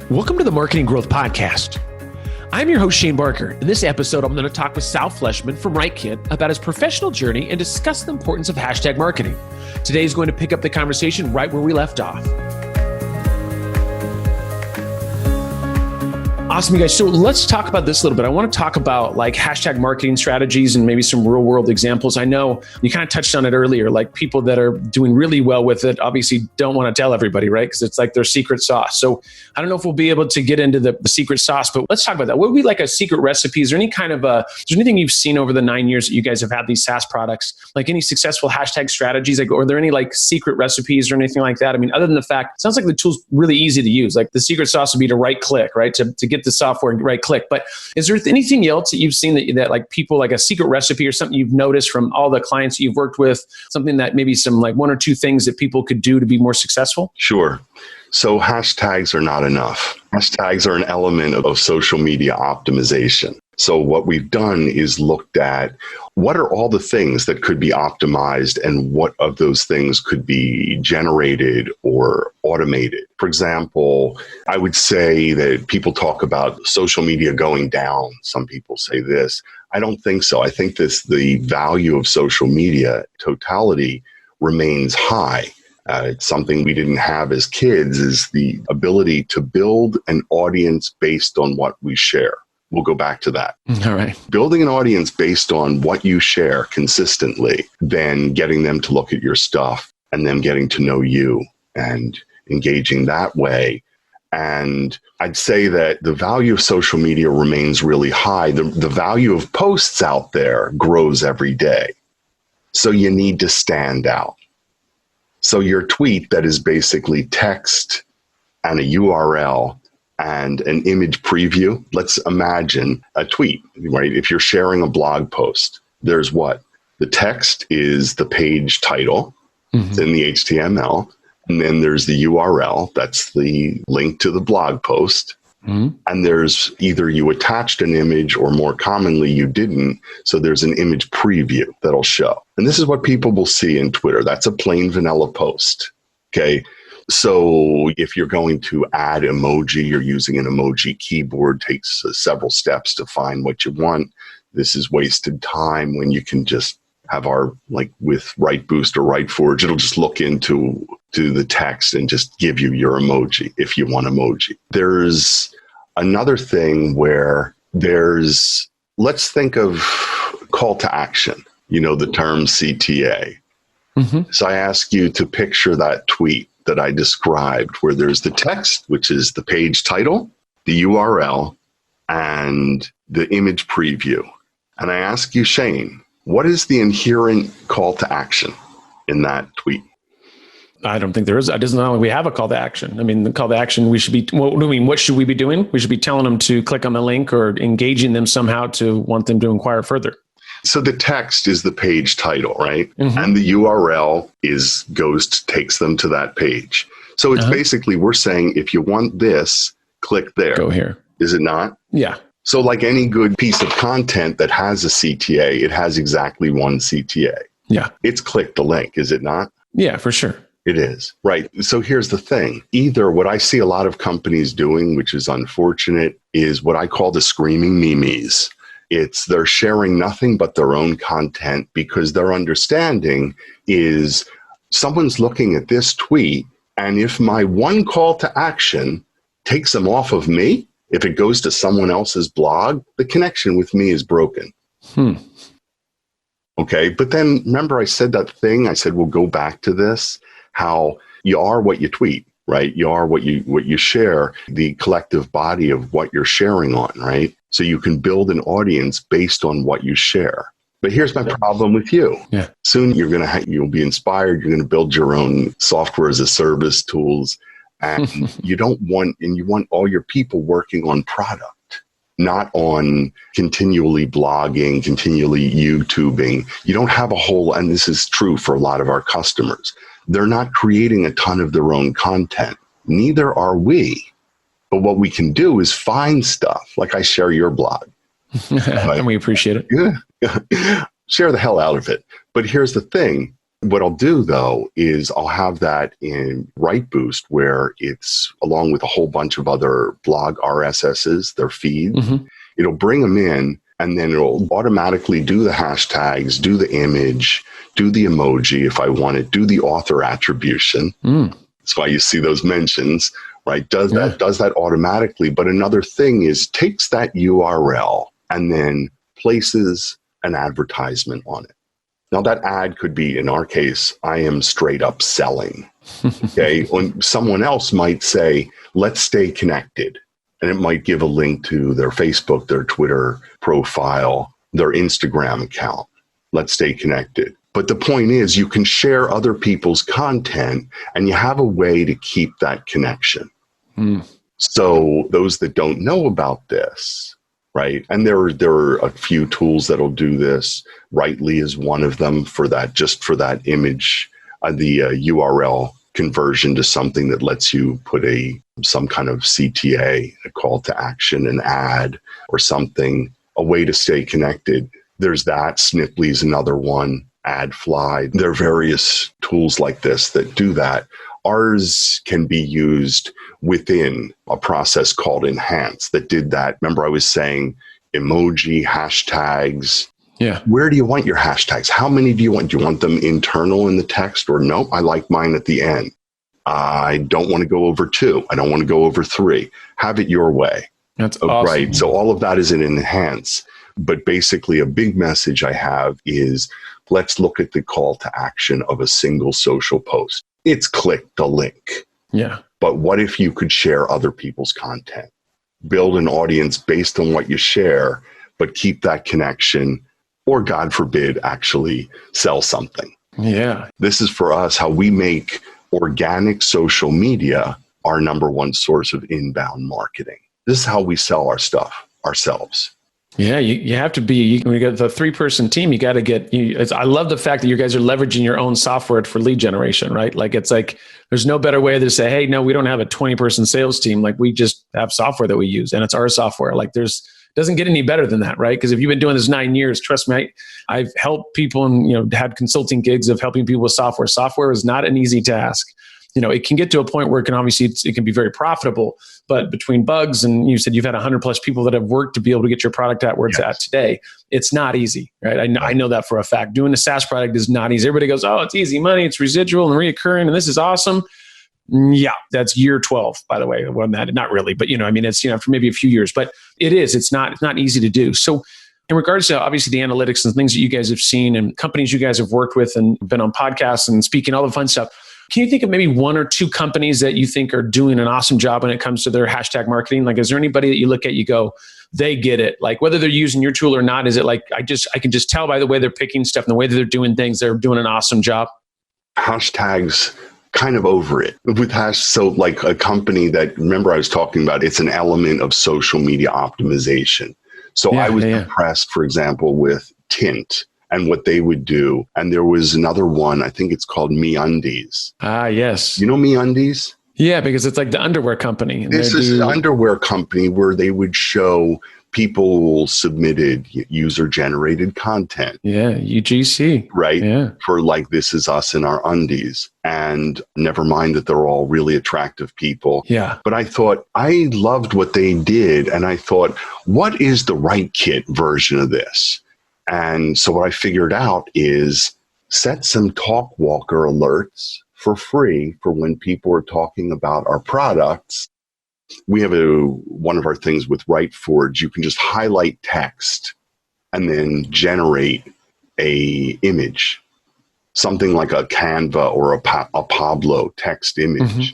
Welcome to the Marketing Growth Podcast. I'm your host, Shane Barker. In this episode, I'm going to talk with Saul Fleischman from RiteKit about his professional journey and discuss the importance of hashtag marketing. Today is going to pick up the conversation right where we left off. Awesome, you guys. So let's talk about this a little bit. I want to talk about like hashtag marketing strategies and maybe some real world examples. I know you kind of touched on it earlier, like people that are doing really well with it obviously don't want to tell everybody, right? Because it's like their secret sauce. So I don't know if we'll be able to get into the secret sauce, but let's talk about that. What would be like a secret recipe? Is there any kind of is there anything you've seen over the 9 years that you guys have had these SaaS products, like any successful hashtag strategies? Like, are there any like secret recipes or anything like that? I mean, other than the fact, it sounds like the tool's really easy to use. Like the secret sauce would be to right click, right? To get the software and right click. But is there anything else that you've seen that like people, like a secret recipe or something you've noticed from all the clients that you've worked with, something that maybe some like one or two things that people could do to be more successful? Sure. So hashtags are not enough. Hashtags are an element of social media optimization. So what we've done is looked at what are all the things that could be optimized and what of those things could be generated or automated. For example, I would say that people talk about social media going down. Some people say this. I don't think so. I think the value of social media totality remains high. It's something we didn't have as kids, is the ability to build an audience based on what we share. We'll go back to that. All right. Building an audience based on what you share consistently, then getting them to look at your stuff and them getting to know you and engaging that way. And I'd say that the value of social media remains really high. The value of posts out there grows every day. So you need to stand out. So your tweet that is basically text and a URL and an image preview. Let's imagine a tweet, right? If you're sharing a blog post, there's what? The text is the page title. It's in the HTML. And then there's the URL. That's the link to the blog post. And there's either you attached an image or more commonly you didn't. So there's an image preview that'll show. And this is what people will see in Twitter. That's a plain vanilla post. Okay. So if you're going to add emoji, you're using an emoji keyboard, takes several steps to find what you want. This is wasted time when you can just have our, like with RiteBoost or RiteForge, it'll just look into the text and just give you your emoji if you want emoji. There's another thing where let's think of call to action, the term CTA. So I ask you to picture that tweet that I described where there's the text, which is the page title, the URL, and the image preview. And I ask you, Shane, what is the inherent call to action in that tweet? I don't think there is. It doesn't know we have a call to action. I mean, the call to action, what should we be doing? We should be telling them to click on the link or engaging them somehow to want them to inquire further. So the text is the page title, right? And the URL takes them to that page. So it's basically, we're saying, if you want this, click there. Go here. Is it not? Yeah. So like any good piece of content that has a CTA, it has exactly one CTA. Yeah. It's click the link, is it not? Yeah, for sure. It is. Right. So here's the thing. Either what I see a lot of companies doing, which is unfortunate, is what I call the screaming memes. They're sharing nothing but their own content because their understanding is someone's looking at this tweet, and if my one call to action takes them off of me, if it goes to someone else's blog, the connection with me is broken. Okay. But then remember I said that thing, I said, we'll go back to this, how you are what you tweet, right? You are what you share, the collective body of what you're sharing on, right? So you can build an audience based on what you share. But here's my problem with you. Yeah. Soon you'll be inspired. You're going to build your own software as a service tools. And you want all your people working on product, not on continually blogging, continually YouTubing. You don't have a whole, and this is true for a lot of our customers. They're not creating a ton of their own content. Neither are we. But what we can do is find stuff, like I share your blog. And we appreciate it. Yeah. Share the hell out of it. But here's the thing. What I'll do, though, is I'll have that in RiteBoost, where it's along with a whole bunch of other blog RSSs, their feeds. It'll bring them in, and then it'll automatically do the hashtags, do the image, do the emoji if I want it, do the author attribution. That's why you see those mentions, right? Does that automatically. But another thing is takes that URL and then places an advertisement on it. Now, that ad could be, in our case, I am straight up selling. Okay. When someone else might say, let's stay connected. And it might give a link to their Facebook, their Twitter profile, their Instagram account. Let's stay connected. But the point is, you can share other people's content and you have a way to keep that connection. So those that don't know about this, right? And there are a few tools that'll do this. Rightly is one of them for that, just for that image, the URL conversion to something that lets you put some kind of CTA, a call to action, an ad or something, a way to stay connected. There's that. Sniply's another one. AdFly. There are various tools like this that do that. Ours can be used within a process called Enhance that did that. Remember, I was saying emoji, hashtags. Yeah. Where do you want your hashtags? How many do you want? Do you want them internal in the text, or no? I like mine at the end. I don't want to go over 2. I don't want to go over 3. Have it your way. That's awesome. Right. So all of that is in Enhance. But basically, a big message I have is let's look at the call to action of a single social post. It's click the link. Yeah. But what if you could share other people's content? Build an audience based on what you share, but keep that connection, or God forbid, actually sell something. Yeah. This is for us how we make organic social media our number one source of inbound marketing. This is how we sell our stuff ourselves. Yeah, you have to be, when you got the 3-person team, you got to get, I love the fact that you guys are leveraging your own software for lead generation, right? Like, it's like, there's no better way to say, hey, no, we don't have a 20-person sales team. Like, we just have software that we use and it's our software. Like, doesn't get any better than that, right? Because if you've been doing this 9 years, trust me, I've helped people and, had consulting gigs of helping people with software. Software is not an easy task. It can get to a point where it can be very profitable, but between bugs and you said you've had 100 plus people that have worked to be able to get your product out where it's at today, it's not easy, right? I know that for a fact. Doing a SaaS product is not easy. Everybody goes, oh, it's easy money, it's residual and reoccurring, and this is awesome. Yeah, that's year 12, by the way. Well, not really, but it's for maybe a few years, but it's not easy to do. So in regards to obviously the analytics and things that you guys have seen and companies you guys have worked with and been on podcasts and speaking, all the fun stuff, can you think of maybe 1 or 2 companies that you think are doing an awesome job when it comes to their hashtag marketing? Like, is there anybody that you look at, you go, they get it? Like, whether they're using your tool or not, is it like, I can just tell by the way they're picking stuff and the way that they're doing things, they're doing an awesome job? Hashtags kind of over it with so like a company that, remember I was talking about, it's an element of social media optimization. So I was impressed, for example, with Tint and what they would do. And there was another one, I think it's called MeUndies. Ah, yes. You know MeUndies? Yeah, because it's like the underwear company. This is an underwear company where they would show people submitted user-generated content. Yeah, UGC. Right? Yeah. For like, this is us in our undies. And never mind that they're all really attractive people. Yeah. But I thought, I loved what they did. And I thought, what is the RiteKit version of this? And so what I figured out is set some talk walker alerts for free for when people are talking about our products. We have one of our things with RiteForge, you can just highlight text and then generate a image, something like a Canva or a Pablo text image.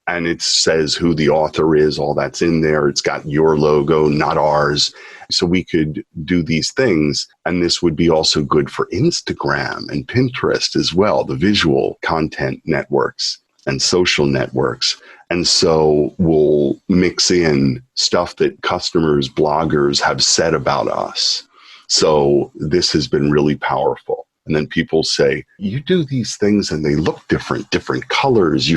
And it says who the author is, all that's in there. It's got your logo, not ours. So we could do these things. And this would be also good for Instagram and Pinterest as well, the visual content networks and social networks. And so we'll mix in stuff that customers, bloggers have said about us. So this has been really powerful. And then people say, you do these things and they look different colors.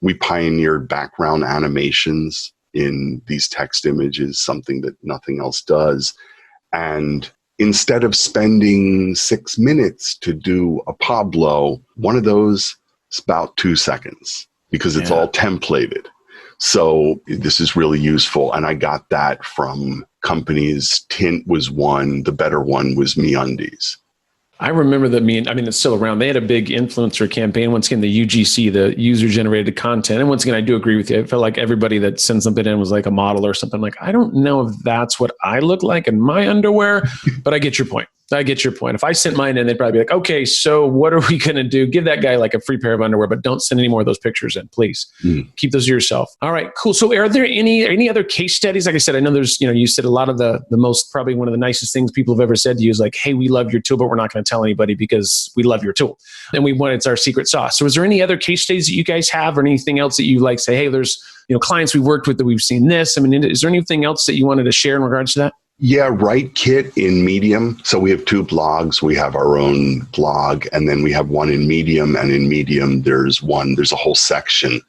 We pioneered background animations in these text images, something that nothing else does. And instead of spending 6 minutes to do a Pablo, one of those is about 2 seconds because it's all templated. So this is really useful. And I got that from companies. Tint was one. The better one was MeUndies. I remember that it's still around. They had a big influencer campaign. Once again, the UGC, the user generated content. And once again, I do agree with you. I felt like everybody that sent something in was like a model or something. Like, I don't know if that's what I look like in my underwear, but I get your point. If I sent mine in, they'd probably be like, okay, so what are we going to do? Give that guy like a free pair of underwear, but don't send any more of those pictures in, please. Keep those to yourself. All right, cool. So are there any other case studies? Like I said, I know there's, you said a lot of the most, probably one of the nicest things people have ever said to you is like, hey, we love your tool, but we're not going to tell anybody because we love your tool. And it's our secret sauce. So is there any other case studies that you guys have or anything else that you like say, hey, there's, clients we worked with that we've seen this? Is there anything else that you wanted to share in regards to that? Yeah, RiteKit in Medium. So we have 2 blogs. We have our own blog, and then we have one in Medium. And in Medium, there's a whole section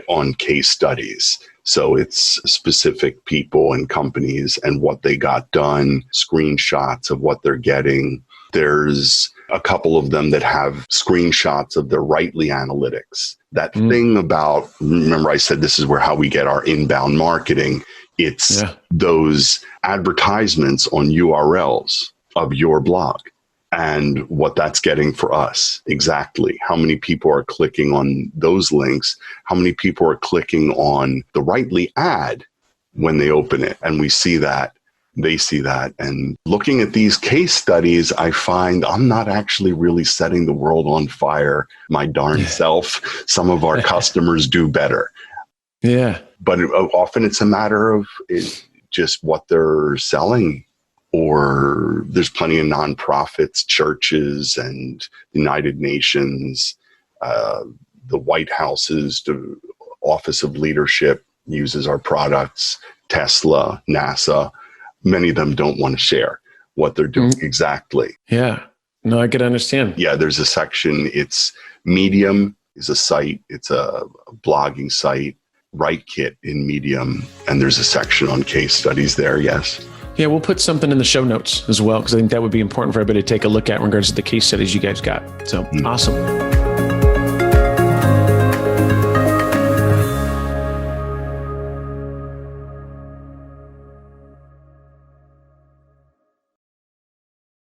on case studies. So it's specific people and companies and what they got done, screenshots of what they're getting. There's a couple of them that have screenshots of their Rightly analytics. That thing about, remember I said this is how we get our inbound marketing. It's those advertisements on URLs of your blog and what that's getting for us. Exactly. How many people are clicking on those links? How many people are clicking on the Rightly ad when they open it? And we see that. They see that. And looking at these case studies, I find I'm not actually really setting the world on fire my darn self. Some of our customers do better. Yeah. But often it's a matter of just what they're selling, or there's plenty of nonprofits, churches, and United Nations, the White House's Office of Leadership uses our products, Tesla, NASA. Many of them don't want to share what they're doing exactly. Yeah. No, I could understand. Yeah, there's a section. It's Medium is a site. It's a blogging site. RiteKit in Medium, and there's a section on case studies there. Yes. Yeah, we'll put something in the show notes as well, because I think that would be important for everybody to take a look at in regards to the case studies you guys got. So awesome.